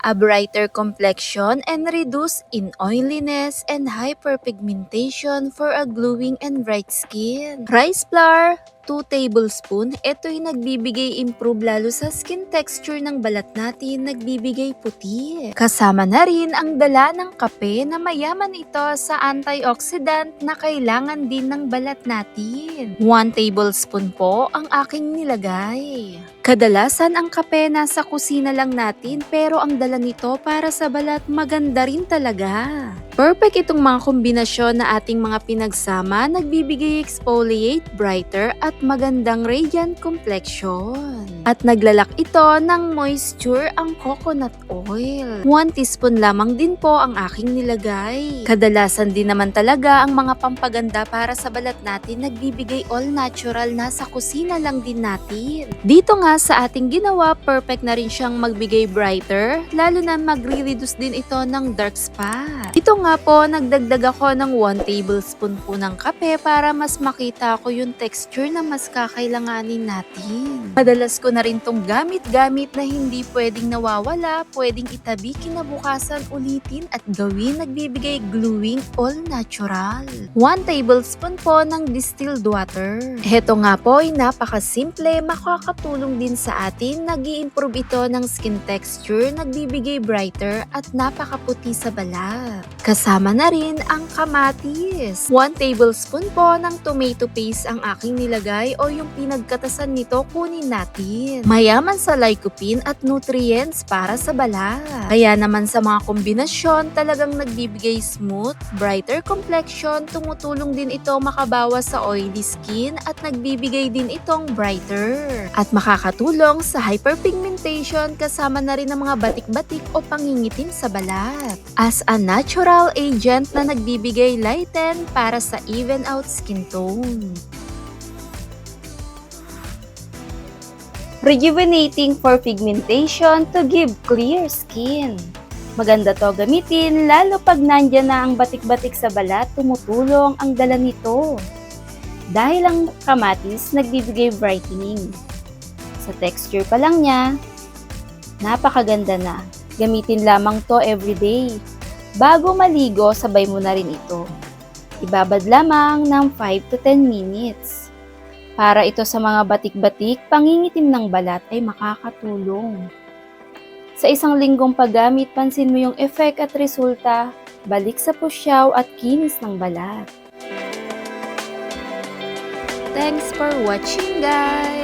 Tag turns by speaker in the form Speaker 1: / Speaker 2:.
Speaker 1: a brighter complexion and reduce in oiliness and hyperpigmentation for a glowing and bright skin. Rice flour, 2 tablespoon, ito'y nagbibigay improve lalo sa skin texture ng balat natin, nagbibigay puti. Kasama na rin ang dala ng kape na mayaman ito sa antioxidant na kailangan din ng balat natin. 1 tablespoon po ang aking nilagay. Kadalasan ang kape nasa kusina lang natin pero ang dala nito para sa balat maganda rin talaga. Perfect itong mga kombinasyon na ating mga pinagsama, nagbibigay exfoliate, brighter at magandang radiant complexion. At naglalak ito ng moisture ang coconut oil. 1 teaspoon lamang din po ang aking nilagay. Kadalasan din naman talaga ang mga pampaganda para sa balat natin nagbibigay all natural, nasa kusina lang din natin. Dito nga sa ating ginawa, perfect na rin siyang magbigay brighter, lalo na magre-reduce din ito ng dark spot. Ito nga po, nagdagdag ako ng 1 tablespoon po ng kape para mas makita ko yung texture na mas kakailanganin natin. Madalas ko na rin tong gamit-gamit na hindi pwedeng nawawala, pwedeng itabi kinabukasan ulitin at gawin nagbibigay gluing all natural. 1 tablespoon po ng distilled water. Heto nga po ay napakasimple, makakatulong din sa atin, nag-i-improve ito ng skin texture, nagbibigay brighter at napakaputi sa balat. Kasama na rin ang kamatis. 1 tablespoon po ng tomato paste ang aking nilagay o yung pinagkatasan nito kunin natin. Mayaman sa lycopene at nutrients para sa balat. Kaya naman sa mga kombinasyon talagang nagbibigay smooth, brighter complexion, tumutulong din ito makabawas sa oily skin at nagbibigay din itong brighter. At makakatulong sa hyperpigmentation kasama na rin ang mga batik-batik o pangingitim sa balat. As a natural agent na nagbibigay lighten para sa even out skin tone.
Speaker 2: Rejuvenating for pigmentation to give clear skin. Maganda to gamitin lalo pag nandyan na ang batik-batik sa balat, tumutulong ang dala nito. Dahil ang kamatis nagbibigay brightening. Sa texture pa lang niya, napakaganda na. Gamitin lamang to everyday. Bago maligo, sabay mo na rin ito. Ibabad lamang ng 5 to 10 minutes. Para ito sa mga batik-batik, pangingitim ng balat ay makakatulong. Sa isang linggong paggamit, pansin mo yung effect at resulta, balik sa pusyaw at kinis ng balat.
Speaker 1: Thanks for watching, guys!